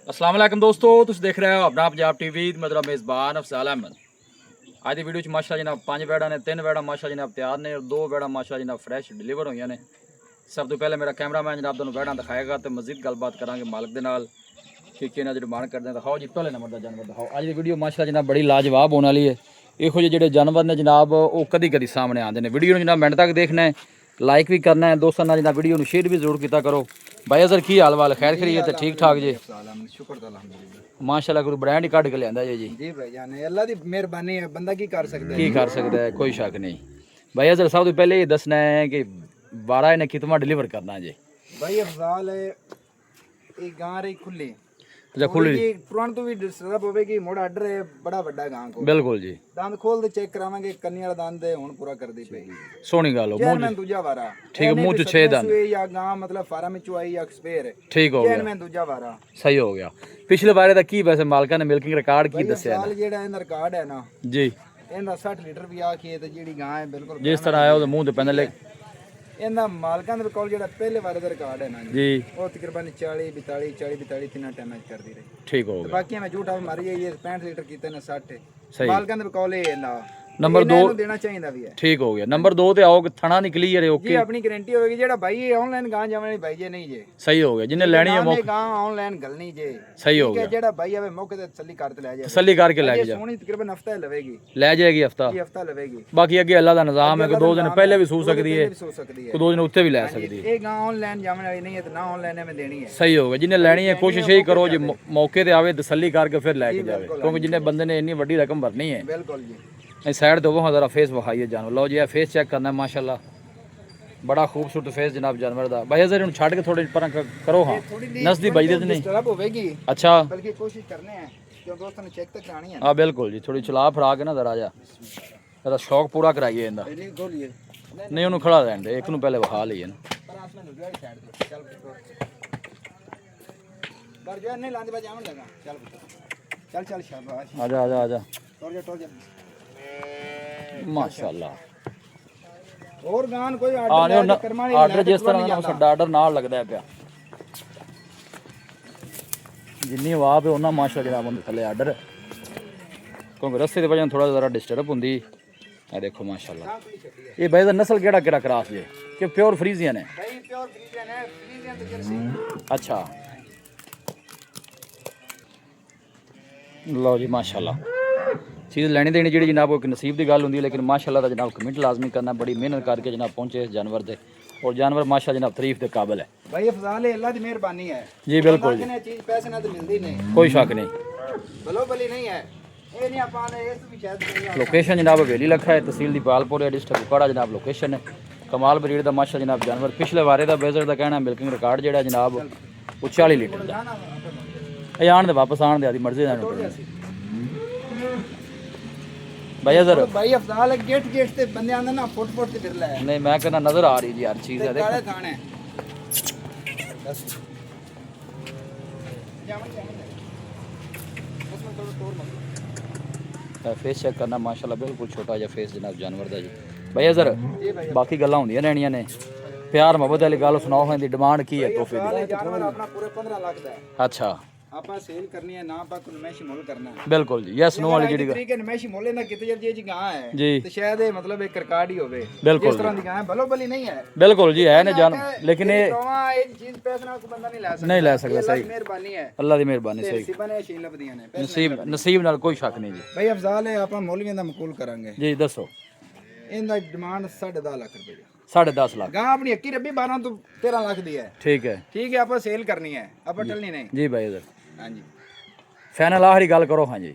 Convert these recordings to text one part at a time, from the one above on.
अस्सलाम वालेकुम दोस्तों, तुम देख रहे हो अपना पंजाब टीवी। मेरा मेज़बान अफज़ल अहमद। आज की वीडियो माशा जनाब 5 बैड़ा ने 3 बैड़ा माशा जनाब तैयार ने और 2 बैड़ा माशा जनाब फ्रैश डिलीवर हुई ने। सब तो पहले मेरा कैमरामैन जनाब तुहानू बैड़ा दिखाएगा तो मजीद गलबात करांगे मालिक दे नाल कि किन्ना जो डिमांड करते हैं। दिखाओ जी पहले नंबर का जानवर दिखाओ। आज की वीडियो माशा जनाब बड़ी लाजवाब होने वाली है। इहो ਜਿਹੇ ਜਿਹੜੇ जानवर ने जनाब वो कदी कदी सामने आते हैं। वीडियो जनाब मिनट तक देखना है, लाइक भी करना है, दोस्तों नाल जनाब वीडियो शेयर भी जरूर किया करो। भाई अजर की हाल वाल खैर खरीद तो ठीक ठाक जी? शुक्र तो अल्हम्दुलिल्लाह। माशाल्लाह गुरु ब्रांड ही कट के लिया जी। जी भाई जान अल्लाह दी मेहरबानी है, बंदा की कर सकता है। की कर सकता है, कोई शक नहीं। भाई अजर सब तो पहले ये दसना है कि 12 ने कितना डिलीवर करना जी? भाई अफजाल है एक गां रही खुली। अच्छा खुली ये तुरंत भी डिस्टर्ब होवेगी। मोड़ा आर्डर है बड़ा बड़ा गां को। बिल्कुल जी। दंद खोल दे चेक करावांगे, कन्नी वाला दंद है हुन पूरा कर दी पेगी। सोहनी गल हो चैन में दूजा वारा ठीक है, मुंह च 6 दंद या गां मतलब फार्म में आई या एक्सपेयर ठीक हो चैन गया, में दूजा वारा सही हो गया। पिछले बारे दा की वैसे मालका ने मिल्किंग रिकॉर्ड की दस्या साल जेड़ा इनदा रिकॉर्ड है ना जी? इनदा 60 लीटर भी आखिए ते जेड़ी गां है बिल्कुल जिस तरह आया ਉਹਦੇ ਮੂੰਹ ਤੇ ਪੈਂਦਾ ਲੈ ਇਹਨਾਂ ਮਾਲਕਾਂ ਦੇ ਕੋਲ ਜਿਹੜਾ ਪਹਿਲੇ ਵਾਰੇ ਦਾ ਰਿਕਾਰਡ ਹੈ ਨਾ जी ਉਹ ਤਕਰੀਬਨ 40 42 40 42 ਤਿੰਨਾਂ ਟਾਈਮਾਂ ਚ ਕਰਦੀ ਰਹੀ। ठीक हो ਤੇ गया, ਬਾਕੀ ਮੈਂ ਝੂਠਾ ਮਾਰੀ ਹੈ, ਇਹ 65 ਲੀਟਰ ਕੀਤੇ ਨੇ 60 सही ਮਾਲਕਾਂ ਦੇ ਕੋਲ ਇਹ ਨਾ नंबर 2 ਦੇਣਾ ਚਾਹੀਦਾ ਵੀ ਹੈ। ठीक हो गया। नंबर 2 ਤੇ ਆਓ ਕਿ ਥਣਾ ਨਹੀਂ ਕਲੀਅਰ ਹੈ ਜੀ ਓਕੇ ਆਪਣੀ ਗਾਰੰਟੀ ਹੋਵੇਗੀ। ਜਿਹੜਾ ਭਾਈ ਇਹ ਆਨਲਾਈਨ ਗਾਂ ਜਾਵਣ ਵਾਲੀ ਭਾਈ ਜੇ ਨਹੀਂ ਜੇ सही हो गया। जिन्हें लेनी है ਇਹ मौके ਗਾਂ ਆਨਲਾइन ਗਲਣੀ ਜੇ सही हो ਠੀਕ ਹੈ। गया, ਜਿਹੜਾ ਭਾਈ ਆਵੇ ਮੌਕੇ ਤੇ ਤਸੱਲੀ ਕਰ ਤੇ ਲੈ ਜਾਵੇ। तसल्ली करके ले ਇਹ जा, ਸੋਹਣੀ ਤਕਰੀਬਨ ਹਫਤਾ ਲਵੇਗੀ ले जाएगी हफ्ता। ਜੀ ਹਫਤਾ ਲਵੇਗੀ। बाकी अगे अल्लाह का निजाम है कि 2 दिन पहले भी सू सकती है, ਸੋ ਸਕਦੀ ਹੈ। कोई 2 दिन उत्ते भी ले सकती है। ਇਹ ਗਾਂ ਆਨਲਾइन ਜਾਵਣ ਵਾਲੀ ਨਹੀਂ ਹੈ ਤੇ ਨਾ ਆਨਲਾइन ਐਵੇਂ ਦੇਣੀ ਹੈ। सही हो गया। जिन्हें लेनी है कोशिश यही करो जी मौके ते आवे तसल्ली करके फिर लेके जावे, क्योंकि जिन्हें बंदे ने इतनी बड़ी रकम भरनी है। बिल्कुल जी। इस साइड तो वो ज़रा फेस बखाइए जानवर। लो जी फेस चेक करना है माशाल्लाह, बड़ा खूबसूरत फेस जनाब जानवर दा। भाई अजर छड़ के थोड़ी पर करो हाँ नजदी बजदे नहीं। डिस्टर्ब होवेगी अच्छा बल्कि कोशिश करने हैं जो दोस्तों ने चेक तक करानी है। हाँ बिल्कुल जी, थोड़ी चला फड़ा के ना जरा जा जरा शौक पूरा कराइए इंदा। नहीं खोलिए नहीं उन्होंने खड़ा रहने दे, एक नू पहले बखा लीए ना। पर आसमान उड़ गई साइड पे चल पर जो नहीं लांदे बाज आवन लगा चल चल चल शाबाश आजा आजा आजा टोर जा माशाल्लाह। और गान कोई आने आर्डर करमानी आर्डर जिस तरह ना साडा आर्डर नाल लगदा है पिया, जिन्नी आवाज़ है उन्ना माशा जनाब उन्हें थले आर्डर, क्योंकि रस्ते की वजह थोड़ा जरा डिस्टर्ब होंगी। ये देखो माशाल्लाह। ये भाई दा नस्ल केड़ा केड़ा क्रॉस जे कि प्योर फ्रीजियन है? भाई प्योर फ्रीजियन है, फ्रीजियन तो जर्सी। अच्छा लो जी माशाल्लाह। चीज़ लेनी देनी जी जनाब एक नसीब की गल होंगी, लेकिन माशाल्लाह का जनाब कमेंट लाजमी करना, बड़ी मेहनत करके जनाब पहुँचे इस जानवर से और जानवर माशा जनाब तारीफ के काबिल है। भाई अफजाल है अल्लाह की मेहरबानी है जी बिल्कुल जी, चीज पैसे ना तो मिलती नहीं, कोई शक नहीं। भलो भली नहीं है ये नहीं अपन इस भी शायद नहीं है। लोकेशन जनाब हवेली लखा है, तहसील दी पालपुर है, डिस्ट्रिक्ट कुपवाड़ा जनाब लोकेशन है। कमाल ब्रीड का माशा जनाब जानवर। पिछले बारे का बेजर का कहना मिल्किंग रिकॉर्ड जो जनाब वो 40 लीटर का। ये आन दे वापस आन दे, आदि मर्जी का भाई अजर। भाई अफजाल है गेट गेट से बंदे आंदे ना फुट फुट से फिर ले नहीं मैं कहना नजर आ रही जी हर चीज़ है। काले देखो थाने बस जावन जावन उसमें थोड़ा तोड़ मत फेस चेक करना माशाल्लाह बिल्कुल छोटा जिहा फेस जनाब जानवर का जी। भाई अजर जी भाई बाकी गल्लां होंदियां रहनियां ने, प्यार मोहब्बत वाली गल सुनाओ, इहदी डिमांड की है तोहफे दी? अफजाल जानवर अपना पूरे 15 लाख दा है। अच्छा ਆਪਾਂ ਸੇਲ ਕਰਨੀ ਹੈ ਨਾ, ਆਪਾਂ ਨਮੈਸ਼ ਮੁੱਲ ਕਰਨਾ ਹੈ। बिल्कुल जी यस नो वाली जी ਤਰੀਕੇ ਨਮੈਸ਼ ਮੁੱਲ ਇਹਨਾਂ ਕਿਤੇ ਜੇ ਜੀ ਗਾਂ ਹੈ जी ਤੇ ਸ਼ਾਇਦ ਇਹ ਮਤਲਬ ਇੱਕ ਰਿਕਾਰਡ ਹੀ ਹੋਵੇ। बिल्कुल ਇਸ ਤਰ੍ਹਾਂ ਦੀ ਗਾਂ ਹੈ ਭਲੋ ਭਲੀ ਨਹੀਂ ਹੈ। बिल्कुल जी है ने जान, लेकिन ये ਇਹ ਚੀਜ਼ ਪੈਸੇ ਨਾਲ ਕੋਈ ਬੰਦਾ ਨਹੀਂ ਲੈ ਸਕਦਾ। नहीं लै सकदा। सही ਮਿਹਰਬਾਨੀ ਹੈ अल्लाह की मेहरबानी। सही ਸਿਬਾਂ ਨੇ ਸ਼ੀਨ ਲੱਭਦੀਆਂ ਨੇ। नसीब नाल कोई शक नहीं जी। ਭਾਈ ਅਫਜ਼ਾਲ ਹੈ ਆਪਾਂ ਮੌਲਵੀਆਂ ਦਾ ਮਕੂਲ ਕਰਾਂਗੇ। जी दसो। ਇਹਦਾ ਡਿਮਾਂਡ 10.5 ਲੱਖ ਰੁਪਏ। 10.5 लाख ਗਾਂ ਆਪਣੀ ਅੱਕੀ ਰੱਬੀ 12 ਤੋਂ 13 ਲੱਖ ਦੀ ਹੈ। ठीक है ਠੀਕ ਹੈ ਆਪਾਂ ਸੇਲ ਕਰਨੀ ਹੈ, ਆਪਾਂ ਟਲਣੀ ਨਹੀਂ। जी भाई अजर ਹਾਂਜੀ फाइनल आखिरी गल करो हाँ जी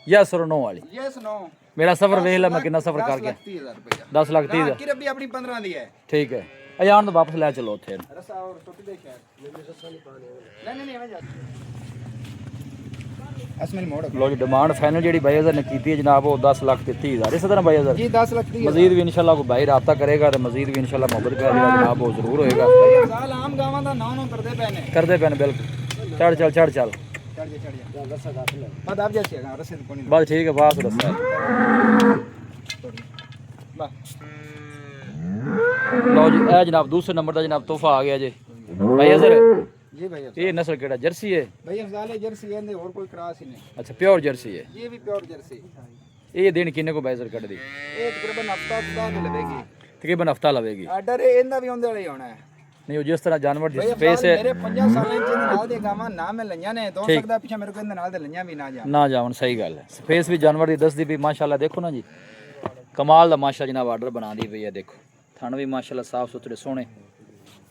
यस और नो वाली। ਯੈਸ ਨੋ मेरा सफर वेख ला मैं कितना सफर कर गया। 30,000 ਰੁਪਏ 10 लाख 30 ਅੱਕੀ ਰੱਬੀ ਆਪਣੀ 15 ਦੀ ਹੈ। ठीक है अजान तो वापस ले चलो उथे। रसा और टोपी दे शायद नहीं नहीं नहीं जा असमन मोड़ लो जी डिमांड फाइनल जी भाई अजर ने की है जनाब वो 10 लाख 30,000। इस तरह भाई अजर जी 10 लाख दी मजीद भी इंशाल्लाह कोई भाई रब्ता करेगा तो मजीद भी इंशाल्लाह मोहब्बत करेगा जनाब वो जरूर होएगा। साल आम गावां दा नाम नो करदे पए ने करते पैन बिल्कुल। चढ़ चल चढ़ चल चढ़ जा रसा दाख ले बाद आप जैसे गा रसे कोनी बस ठीक है बात रस्ता बा लो जी ए जनाब दूसरे नंबर का जनाब तोहफा आ गया जी। भाई अजर जी भाई ये नस्ल केड़ा जर्सी है? भाई अफजाल है जर्सी है और कोई क्रॉस ही नहीं। अच्छा प्योर जर्सी है। ये भी प्योर जर्सी। ये दिन किन्ने को बाइजर कट दी? ये तकरीबन हफ्ता सुधा में लगेगी। तकरीबन हफ्ता लगेगी। आर्डर है इंदा भी ओंदे वाला ही होना है। नहीं जिस तरह जानवर भाई जिस स्पेस है मेरे 50 साल च नाल दे गावां ना मैं लईयां ने तो सकदा पीछे मेरे को इंदे नाल दे लईयां भी ना जा ना जावन। सही गल है। स्पेस भी जानवर दी 10 दी भी माशाल्लाह देखो ना जी कमाल दा माशाल्लाह जनाब आर्डर बना दी पई है। देखो थन भी माशाल्लाह साफ सुथरे सोहने।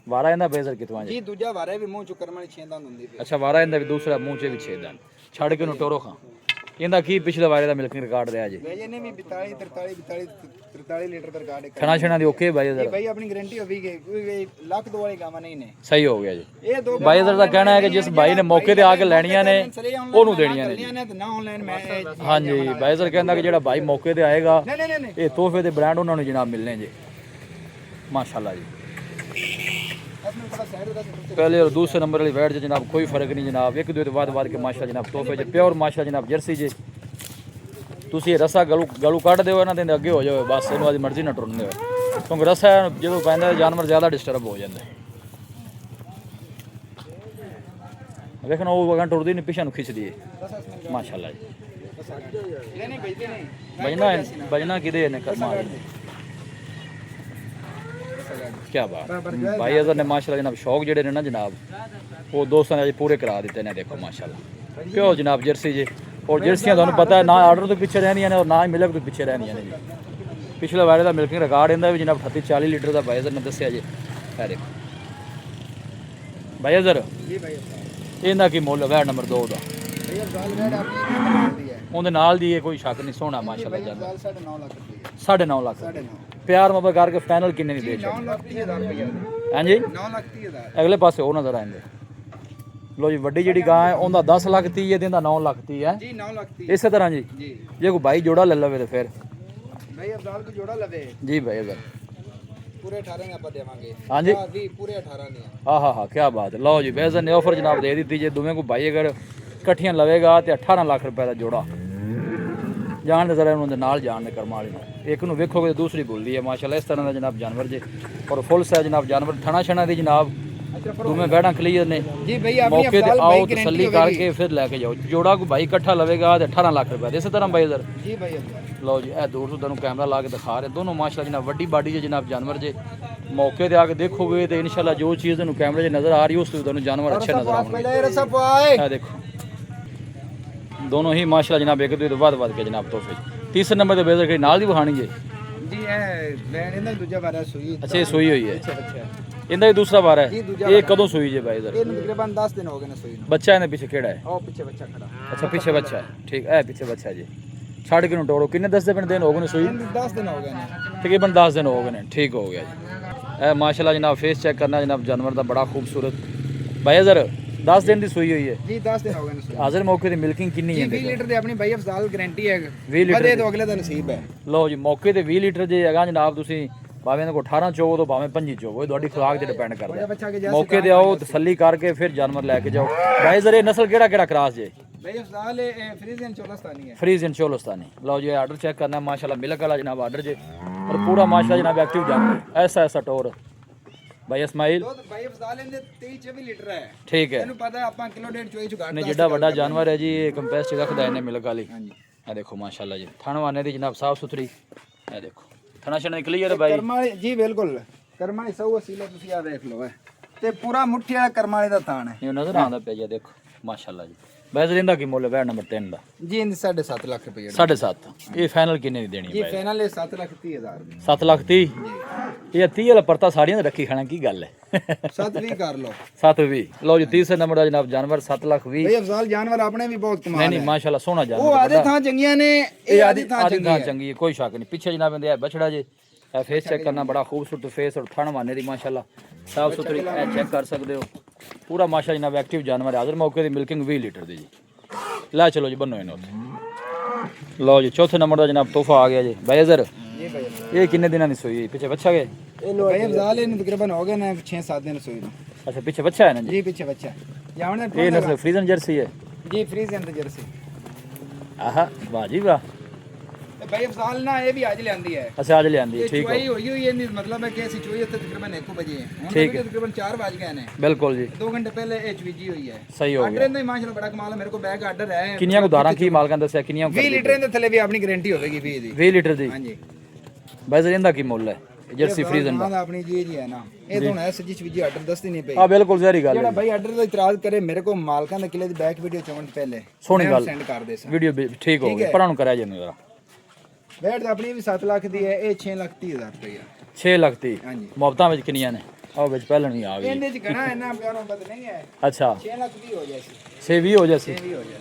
वारा इंदा बेजर कितवा जी? जी दूजा वारे भी मुंह चु करमणी छेंदा हुंदी पे। अच्छा वारा इंदा भी दूसरा मुंह च भी छेदन छड़ के नु टोरो खां। इंदा की पिछले वारे दा मिल्किंग रिकॉर्ड रहा जी? भाई ने भी 43 लीटर का रिकॉर्ड है। खाना छना दी ओके भाई जी जरा भाई अपनी गारंटी होगी कि कोई लाख दो वाली गावां नहीं ने। सही हो गया जी। ये दो भाई जरा दा कहना है कि जिस भाई ने मौके ते आके लेनियां ने ओनू देनियां ने। ना ऑनलाइन मैं हाँ जी भाई जरा कहंदा कि जेड़ा भाई मौके ते आएगा नहीं नहीं नहीं ये तोहफे दे ब्रांड उन्होंने जनाब मिलने जी माशाल्लाह जी। पहले और दूसरे नंबर वाली वैट जनाब कोई फर्क नहीं जनाब एक दूसरे बाद के माशा जनाब तोहफे प्योर माशा जनाब जर्सी जे तुसी ये रसा गलू कट दो ना देंगे अगे हो जाओ बस इन वाली मर्जी ना टुरन दो क्योंकि रसा जो पैंदा जानवर ज़्यादा डिस्टर्ब हो जाते देखना वो अगर टुरदी नहीं पिछा खिंचदी है माशाल्लाह जी। बजना बजना कि क्या बात भाई अजहर ने माशाल्लाह जनाब शौक जेडे ने ना जनाब वो दोस्तों ने अज पूरे करा दिते ने। देखो माशाल्लाह प्योर जनाब जर्सी जी और जर्सियां तुहानू पता है ना आर्डर तो पीछे रहनियां ने और ना ही मिलक तो पीछे रहनियां ने जी। पिछले वारे का मिल्किंग रिकॉर्ड इंदा भी जनाब 38-40 लीटर का भाई अजहर ने दस्सिया जी। है देखो भाई अजहर जी भाई इहदा की मुੱਲ है नंबर 2 का? भैया अफजाल वेड आपकी दी है ਉਹਦੇ ਨਾਲ ਦੀ ਇਹ ਕੋਈ ਸ਼ੱਕ ਨਹੀਂ ਸੋਹਣਾ ਮਾਸ਼ਾਅੱਲਾ भैया ਜਾਨ अफजाल 9.5 लाख रुपए 9.5 ਲੱਖ 9.5 ਪਿਆਰ ਮੁਹੱਬਤ ਕਰਕੇ ਫਾਈਨਲ ਕਿੰਨੇ ਦੀ ਦੇ 9 लाख 30,000 रुपए ਹਾਂਜੀ 9 लाख 30,000 ਅਗਲੇ ਪਾਸੇ ਉਹ ਨਜ਼ਰ ਆਉਂਦੇ ਲੋ ਜੀ ਵੱਡੀ ਜਿਹੜੀ ਗਾਂ ਹੈ ਉਹਦਾ 10 ਲੱਖ 30 ਹੈ ਤੇ ਇਹਦਾ 9 ਲੱਖ 30 ਹੈ जी 9 लाख 30 ਇਸੇ ਤਰ੍ਹਾਂ ਜੀ जी ਜੇ ਕੋਈ ਭਾਈ ਜੋੜਾ ਲੈ ਲਵੇ ਤੇ ਫਿਰ भाई अफजाल को जोड़ा लवे ਜੀ ਭਾਈ ਅਗਰ पूरे 18 ਆਪਾਂ ਦੇਵਾਂਗੇ हाँ जी। 20 पूरे 18 ਦੀਆਂ हाँ हाँ हाँ क्या बात है लो जी बेजन ने ऑफर जनाब दे दी जे दोवें को भाई अगर इकट्ठियां लवेगा तो 18 लाख रुपए का जोड़ा जान दे जरा उन्होंने नाल जान दे कर्मा वाले ने एक नू वेखोगे तो दूसरी बोलती है माशाल्लाह इस तरह का जनाब जानवर जे और फुल साइज जनाब जानवर ठना छना दी जनाब दोवें बैठा क्लियर ने जी भैया अपनी मौके ते अफजाल आओ भाई तसल्ली करके फिर लेके जाओ जोड़ा को भाई इकट्ठा लवेगा तो 18 लाख रुपए इस तरह भाई इधर जी भाई अफजाल लो जी ए दूर तो तुहानू कैमरा ला के दिखा रहे दोनों माशाल्लाह जनाब वड्डी बाडी जे जनाब जानवर जे मौके ते आके देखोगे तो इंशाल्लाह जो चीज़ तुहानू कैमरे 'ਚ नजर आ रही है उस तो तुहानू जानवर अच्छे नजर आएंगे। पहले रसा पाए ये देखो दोनों ही माशाल्लाह जनाब एक दूसरे तो बाद के जनाब तोहफे। तीसरे नंबर ते बेजर के नाल दी बहानी है जी ए बैन इंदा दूजा बारा सुई अच्छा ये सूई हुई है अच्छा इंदा भी दूसरा बार है जी, दूजा ये बार कदों सूई जे भाई इधर ये तकरीबन 10 दिन हो गए ना सुई नु बच्चा इन्हें पीछे केड़ा है ओ पीछे बच्चा खड़ा अच्छा पीछे बच्चा है ठीक है पीछे बच्चा है जी छड़ के टोरो किन्ने 10 दिन हो गए सूई इन 10 दिन हो गए ना तकरीबन 10 दिन हो गए ठीक हो गया जी। माशाल्लाह जनाब फेस चेक करना जनाब जानवर का बड़ा खूबसूरत भाई अजहर 10 दिन की सूई हुई है जी 10 दिन हो गए ना सुई हाजिर मौके की मिल्किंग कितनी जी है 20 लीटर दे अपनी भाई अफजाल गारंटी है 20 लीटर बदे तो अगले दा नसीब है लो जी मौके ते 20 लीटर जे हैगा जनाब तुसी भावें को 18 चोवो तो भावें 25 चोवो ये ਤੁਹਾਡੀ खुराक ਤੇ ਡਿਪੈਂਡ ਕਰਦਾ बच्चा बच्चा के है जैसे मौके ਤੇ ਆਓ ਤਸੱਲੀ ਕਰਕੇ ਫਿਰ ਜਾਨਵਰ ਲੈ ਕੇ ਜਾਓ ਭਾਈ ਜ਼ਰੇ ਨਸਲ ਕਿਹੜਾ ਕਿਹੜਾ ਕ੍ਰਾਸ ਜੇ भाई अफजाल फ्रीजियन चोलस्तानी है फ्रीज इन चोलस्तानी लो जी आर्डर चेक करना है माशाल्लाह मिलक वाला जनाब आर्डर जे और पूरा माशाल्लाह जनाब एक्टिव जानवर ऐसा ऐसा टोर भाई इस्माइल तो भाई अफजाल इंदे 23-24 लीटर है ठीक है तेनु पता है ਆਪਾਂ किलो डेढ़ चोई चुका ने जिड्डा बड़ा जानवर है जी ये कंपेस्ट रखदा है मिलक वाली हां जी ये देखो माशाल्लाह जी थणवाने दी जनाब साफ सुथरी ये देखो थना शना क्लियर है भाई ਕਰਮਾਲੀ ਜੀ ਬਿਲਕੁਲ ਕਰਮਾਲੀ ਸੌ ਵਸੀਲਾ ਤੁਸੀਂ ਆ ਦੇਖ ਲਓ ਤੇ ਪੂਰਾ ਮੁੱਠੀ ਵਾਲਾ ਕਰਮਾਲੀ ਦਾ ਥਾਣ ਹੈ ये नजर आंदा पे जी देखो माशाल्लाह जी वैसे इंदा की मुੱਲ है नंबर 3 ਦਾ ਜੀ ਇਹਦੀ 7.5 ਲੱਖ ਰੁਪਏ 7.5 ਇਹ ਫਾਈਨਲ ਕਿੰਨੇ ਦੀ ਦੇਣੀ ਜੀ ਹੈ ਫਾਈਨਲ 7,30,000 7 ਲੱਖ 30 ਇਹ 30 ਵਾਲਾ ਪਰਤਾ ਸਾਰੀਆਂ ਦਾ ਰੱਖੀ ਖਾਣਾ ਕੀ ਗੱਲ ਹੈ 7.20 ਕਰ ਲਓ 720 ਲਓ ਜੀ ਤੀਸਰੇ ਨੰਬਰ ਦਾ ਜਨਾਬ ਜਾਨਵਰ 7 ਲੱਖ 20 ਭਈ ਅਫਜ਼ਾਲ ਜਾਨਵਰ ਆਪਣੇ ਵੀ ਬਹੁਤ ਨਹੀਂ ਕਮਾਲ ਨਹੀਂ ਹੈ ਮਾਸ਼ਾਅੱਲਾ ਸੋਹਣਾ ਉਹ ਜਾਨਵਰ ਆਦੇ ਥਾਂ ਚੰਗੀਆਂ ਨੇ ਇਹ ਆਦੀ ਥਾਂ आधी ਚੰਗੀ थां ਹੈ चंगी है कोई शक नहीं पीछे जनाब इंदे बछड़ा जे फेस चेक करना बड़ा खूबसूरत फेस और थण माने दी माशाल्लाह साफ सुथरी चेक कर सकते हो पूरा माशा जनाब एक्टिव जानवर है हाजिर मौके की मिल्किंग 20 लीटर दी जी ला चलो जी बनो इन्होंने लो जी चौथे नंबर का जनाब तोहफा आ गया जी भाई अजहर ਜੀ ਭਈ ये किन्ने दिन की सोई पीछे बच्चा गए ਭਈ ਅਫਜ਼ਾਲ ਇਹਨੂੰ ਤਕਰੀਬਨ ਹੋ ਗਏ ਨੇ 6-7 ਦਿਨ ਸੂਈ ਨੂੰ अच्छा पीछे बच्चा है ना जी ਜੀ ਪਿੱਛੇ ਬੱਚਾ ਜਾਵਣ ये नस्ल फ्रीजन जर्सी है ਜੀ ਫ੍ਰੀਜ਼ਨ ਤੇ ਜਰਸੀ आहा वाह जी वाह ਤੇ ਭਾਈ ਅਫਜ਼ਾਲ ਨਾ ਇਹ ਵੀ ਅੱਜ ਲਿਆਂਦੀ ਹੈ ਅੱਛਾ ਅੱਜ ਲਿਆਂਦੀ ਇਹ ਠੀਕ ਹੋ ਚੁਆਈ ਹੋਈ ਹੋਈ ਹੈ ਨਹੀਂ ਮਤਲਬ ਹੈ ਕਿ ਅਸੀਂ ਚੁਆਈ ਉੱਥੇ ਤਕਰੀਬਨ 1 ਵਜੇ ਹੁਣ ਠੀਕ ਤੱਕ ਤਕਰੀਬਨ 4 ਵਜ ਗਏ ਨੇ ਬਿਲਕੁਲ ਜੀ 2 ਘੰਟੇ ਪਹਿਲੇ ਇਹ ਚਵੀਜੀ ਹੋਈ ਹੈ ਸਹੀ ਹੋ ਆਰਡਰ ਗਿਆ ਇਹਦਾ ਹੀ ਮਾਸ਼ਾਅੱਲਾ ਬੜਾ ਕਮਾਲ ਹੈ ਮੇਰੇ ਕੋਲ ਬੈਗ ਆਰਡਰ ਹੈ ਕਿੰਨੀਆਂ ਗੁਦਾਰਾਂ ਕੀ ਮਾਲਕਾਂ ਦੱਸਿਆ ਕਿੰਨੀਆਂ 20 ਲੀਟਰ ਦੇ ਥੱਲੇ ਵੀ ਆਪਣੀ ਗਾਰੰਟੀ ਹੋਵੇਗੀ 20 ਦੀ 20 ਲੀਟਰ ਦੀ ਹਾਂਜੀ ਬਾਈ ਇਹਦਾ ਕੀ ਮੁੱਲ ਹੈ ਜਰਸੀ ਫਰੀਜ਼ਨ ਦਾ ਦਾ ਆਪਣੀ ਜੀ ਹੈ ਨਾ ਇਹ ਤਾਂ ਹੁਣ ਐਸ ਜੀ ਚਵੀਜੀ ਆਰਡਰ ਦੱਸਦੀ ਨਹੀਂ ਪਈ ਆ ਬਿਲਕੁਲ ਜ਼ਹਿਰੀ ਗੱਲ ਜਿਹੜਾ ਹੈ ਭਾਈ ਆਰਡਰ ਦਾ ਇਤਰਾਜ਼ ਕਰੇ ਮੇਰੇ ਕੋਲ ਮਾਲਕਾਂ ਦੇ ਕਿਲੇ ਦੀ ਬੈਕ ਵੀਡੀਓ ਚਾਉਣ ਤੋਂ ਪਹਿਲੇ ਸੋਹਣੀ ਗੱਲ ਸੈਂਡ ਕਰ ਦੇ ਸਾਂ ਵੀਡੀਓ ਠੀਕ ਹੋ ਗਈ ਪਰਾਂ ਨੂੰ ਕਰਿਆ ਜੇ ਮੇਰਾ ਬੈਟ ਤਾਂ ਆਪਣੀ ਵੀ 7 ਲੱਖ ਦੀ ਹੈ ਇਹ 6 ਲੱਖ 30,000 ਰੁਪਇਆ 6 ਲੱਖ ਦੀ ਹਾਂਜੀ ਮੁਹੱਬਤਾਂ ਵਿੱਚ ਕਿੰਨੀਆਂ ਨੇ ਆਹ ਵਿੱਚ ਪਹਿਲਾਂ ਨਹੀਂ ਆ ਗਈ ਇਹਦੇ ਚ ਘਣਾ ਇੰਨਾ ਪਿਆਰੋਂ ਬਦ ਨਹੀਂ ਹੈ ਅੱਛਾ 6 ਲੱਖ ਦੀ ਹੋ ਜਾਏਗੀ 6-20 ਹੋ ਜਾਸੀ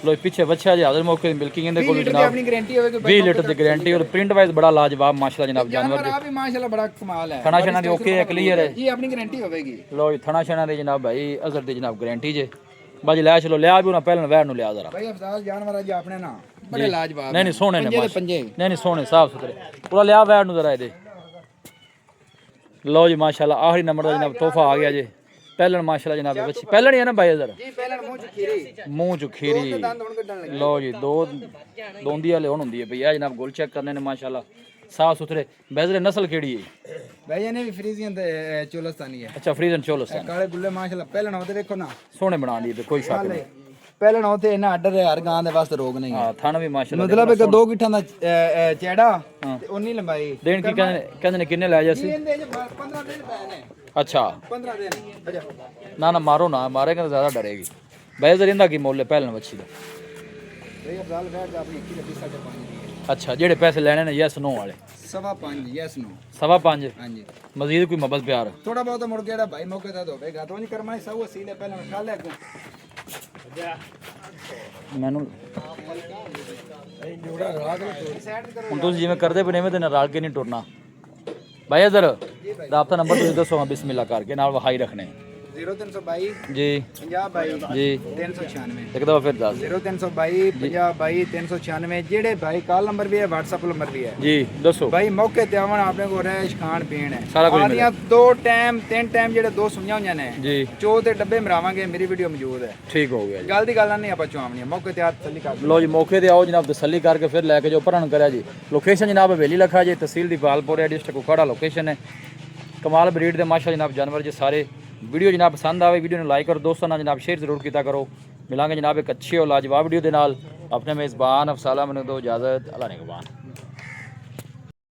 ਲੋ ਪਿੱਛੇ ਬੱਚਾ ਜੀ ਹਾਜ਼ਰ ਮੌਕੇ ਦੀ ਮਿਲਕਿੰਗ ਇਹਦੇ ਕੋਲ ਜਨਾਬ ਆਪਣੀ ਗਾਰੰਟੀ ਹੋਵੇਗੀ 20 ਲੀਟਰ ਦੀ ਗਾਰੰਟੀ ਔਰ ਪ੍ਰਿੰਟ ਵਾਈਜ਼ ਬੜਾ ਲਾਜਵਾਬ ਮਾਸ਼ਾਅੱਲਾ ਜਨਾਬ ਜਾਨਵਰ ਜਾਨਵਰ ਆ ਵੀ ਮਾਸ਼ਾਅੱਲਾ ਬੜਾ ਕਮਾਲ ਹੈ ਥਣਾ ਸ਼ਨਾ ਦੀ ਓਕੇ ਹੈ ਕਲੀਅਰ ਹੈ ਜੀ ਆਪਣੀ ਗਾਰੰਟੀ ਹੋਵੇਗੀ ਲੋ ਜੀ ਥਣਾ ਸ਼ਨਾ ਦੀ ਜਨਾਬ ਭਾਈ ਅਜ਼ਰ ਦੀ ਜਨਾਬ ਗਾਰੰਟੀ ਜੇ ਬਾਜੀ ਲੈ ਚਲੋ ਲਿਆ ਵੀ ਉਹਨਾਂ ਪਹਿਲਾਂ ਵੈਰ ਨੂੰ ਲਿਆ ਜ਼ਰਾ ਭਾਈ ਅਫਜ਼ਾਲ ਜਾਨਵਰ ਅੱਜ ਆਪਣੇ ਨਾ ਬੜੇ ਲਾਜਵਾਬ ਨਹੀਂ ਨਹੀਂ ਸੋਹਣੇ ਨੇ ਪੰਜੇ ਦੇ ਮਾਸ਼ਾ ਪੰਜੇ ਨਹੀਂ ਨਹੀਂ ਸੋਹਣੇ ਸਾਫ ਸੁਥਰੇ ਪੂਰਾ ਲਿਆ ਵੈਰ ਨੂੰ ਜ਼ਰਾ ਇਹਦੇ ਲੋ ਜੀ ਮਾਸ਼ਾਅੱਲਾ ਆਖਰੀ ਨੰਬਰ ਦਾ ਜਨਾਬ ਤੋਹਫਾ ਆ ਗਿਆ ਜੇ ਪਹਿਲਣ ਮਾਸ਼ਾਅੱਲਾ ਜਨਾਬ ਬੱਚੀ ਪਹਿਲਣ ਹੀ ਹੈ ਨਾ ਭਾਈ ਜ਼ਰਾ ਜੀ ਪਹਿਲਾਂ ਮੂੰਹ ਚ ਖੀਰੀ ਮੂੰਹ ਚ ਖੀਰੀ ਦੰਦ ਹੁਣ ਕੱਢਣ ਲੱਗੇ ਲੋ ਜੀ ਦੋ ਦੋਂਦੀ ਵਾਲੇ ਹੁਣ ਹੁੰਦੀ ਹੈ ਭਈ ਇਹ ਜਨਾਬ ਗੁਲ ਚੈੱਕ ਕਰਨੇ ਨੇ ਮਾਸ਼ਾਅੱਲਾ ਸਾਫ ਸੁਥਰੇ ਬੈਜ਼ਰੇ ਨਸਲ ਕਿਹੜੀ ਹੈ ਭਾਈ ਇਹਨੇ ਵੀ ਫਰੀਜ਼ੀਅਨ ਤੇ ਚੋਲਸਤਾਨੀ ਹੈ ਅੱਛਾ ਫਰੀਜ਼ਨ ਚੋਲਸਤਾਨ ਕਾਲੇ ਗੁੱਲੇ ਮਾਸ਼ਾਅੱਲਾ ਪਹਿਲਾਂ ਉਹਦੇ ਵੇਖੋ ਨਾ ਸੋਹਣੇ ਬਣਾ ਲਈ ਤੇ ਕੋਈ ਸ਼ੱਕ ਨਹੀਂ ਪਹਿਲਾਂ ਨਾ ਤੇ ਇਹਨਾਂ ਆਰਡਰ ਹੈ ਹਰ ਗਾਂ ਦੇ ਵਾਸਤੇ ਰੋਗ ਨਹੀਂ ਹੈ ਹਾਂ ਥਣ ਵੀ ਮਾਸ਼ਾਅੱਲਾ ਮਤਲਬ ਇੱਕ 2 ਗਿੱਠਾਂ ਦਾ ਚੈੜਾ ਤੇ ਉਨੀ ਲੰਬਾਈ ਦੇਣ ਕੀ ਕਹਿੰਦੇ ਨੇ ਕਿੰਨੇ ਲੈ ਜਾਸੀ ਇਹਦੇ 15 ਦਿਨ ਪਏ ਨੇ ਅੱਛਾ 15 ਦਿਨ ਅੱਛਾ ਨਾ ਨਾ ਮਾਰੋ ਨਾ ਮਾਰੇਗਾ ਤਾਂ ਜ਼ਿਆਦਾ ਡਰੇਗੀ ਬੈਜ਼ਰ ਇਹਦਾ ਕੀ ਮੁੱਲ ਹੈ ਪਹਿਲਣ ਵੱਛੀ ਦਾ ਇਹ ਅਫਜ਼ਾਲ ਬੈਠ ਦਾ ਆਪਣੀ 1 ਲੱਖ 5.5 ਅੱਛਾ ਜਿਹੜੇ ਪੈਸੇ ਲੈਣੇ ਨੇ ਯੈਸ ਨੋ ਵਾਲੇ 5.5 ਯੈਸ ਨੋ 5.5 ਹਾਂਜੀ ਮਜ਼ੀਦ ਕੋਈ ਮਬਦ ਪਿਆਰ ਥੋੜਾ ਬਹੁਤ ਮੁੜ ਜਿਹੜਾ ਭਾਈ ਮੌਕੇ ਦਾ ਹੋਵੇਗਾ ਤੋਂ ਨਹੀਂ ਕਰਮਾਈ ਸਭ ਵਸੀਲੇ ਪਹਿਲਾਂ ਖਾ ਲੈ ਕੋ ਮੈਨੂੰ ਜੋੜਾ ਰਾਗ ਹੁਣ ਤੁਸੀਂ ਜਿਵੇਂ ਕਰਦੇ ਪਏ ਨੇ ਐਵੇਂ ਤੇ ਨਾਲ ਰਲ ਕੇ ਨਹੀਂ ਟੁਰਨਾ ਭਾਈ ਇਧਰ ਰਾਬਤਾ ਨੰਬਰ ਤੁਸੀਂ ਦੱਸੋ ਹਾਂ ਬਿਸਮਿਲ੍ਲਾ ਕਰਕੇ ਨਾਲ ਵਹਾਈ ਰੱਖਣੇ 0322 ਜੀ 5022 ਜੀ 396 ਇੱਕ ਦਫਾ ਫਿਰ ਦੱਸ 0322 5022 396 ਜਿਹੜੇ ਭਾਈ ਕਾਲ ਨੰਬਰ ਵੀ ਹੈ WhatsApp ਨੰਬਰ ਵੀ ਹੈ ਜੀ ਦੱਸੋ ਭਾਈ ਮੌਕੇ ਤੇ ਆਵਣ ਆਪਣੇ ਕੋਲ ਰਹਿਸ਼ ਖਾਣ ਪੀਣ ਹੈ ਸਾਰਾ ਕੁਝ ਆਦੀਆਂ 2 ਟਾਈਮ 3 ਟਾਈਮ ਜਿਹੜੇ 2 ਸੁਈਆਂ ਹੋਈਆਂ ਨੇ ਜੀ ਚੋ ਦੇ ਡੱਬੇ ਮਰਾਵਾਂਗੇ ਮੇਰੀ ਵੀਡੀਓ ਮੌਜੂਦ ਹੈ ਠੀਕ ਹੋ ਗਿਆ ਜੀ ਗੱਲ ਦੀ ਗੱਲ ਨਹੀਂ ਆਪਾਂ ਚੁਆਵਣੀਆਂ ਮੌਕੇ ਤੇ ਹੱਥ ਤਸੱਲੀ ਕਰ ਲੋ ਜੀ ਮੌਕੇ ਤੇ ਆਓ ਜਨਾਬ ਤਸੱਲੀ ਕਰਕੇ ਫਿਰ ਲੈ ਕੇ ਜਾਓ ਭਰਨ ਕਰਿਆ ਜੀ ਲੋਕੇਸ਼ਨ ਜਨਾਬ ਹਵੇਲੀ ਲੱਖਾ ਜੀ ਤਹਿਸੀਲ ਦੀ ਪਾਲਪੁਰ ਡਿਸਟ੍ਰਿਕਟ ਕੋਖੜਾ ਲੋਕੇਸ਼ਨ ਹੈ ਕਮਾਲ ਬਰੀਡ ਦੇ ਮਾਸ਼ਾ ਜਨਾਬ ਜਾਨਵਰ ਜੀ ਸਾਰੇ ਵੀਡੀਓ ਜਨਾਬ ਪਸੰਦ ਆਵੇ ਵੀਡੀਓ ਨੂੰ ਲਾਈਕ ਔਰ ਦੋਸਤਾਂ ਨਾਲ ਜਨਾਬ ਸ਼ੇਅਰ ਜ਼ਰੂਰ ਕੀਤਾ ਕਰੋ ਮਿਲਾਂਗੇ ਜਨਾਬ ਇੱਕ ਅੱਛੀ ਔਰ ਲਾਜਵਾਬ ਵੀਡੀਓ ਦੇ ਨਾਲ ਆਪਣੇ ਮੇਜ਼ਬਾਨ ਅਫਸਾਲਾ ਮੈਨੂੰ ਦੋ ਇਜਾਜ਼ਤ ਅੱਲਾ ਨਿਗਹਬਾਨ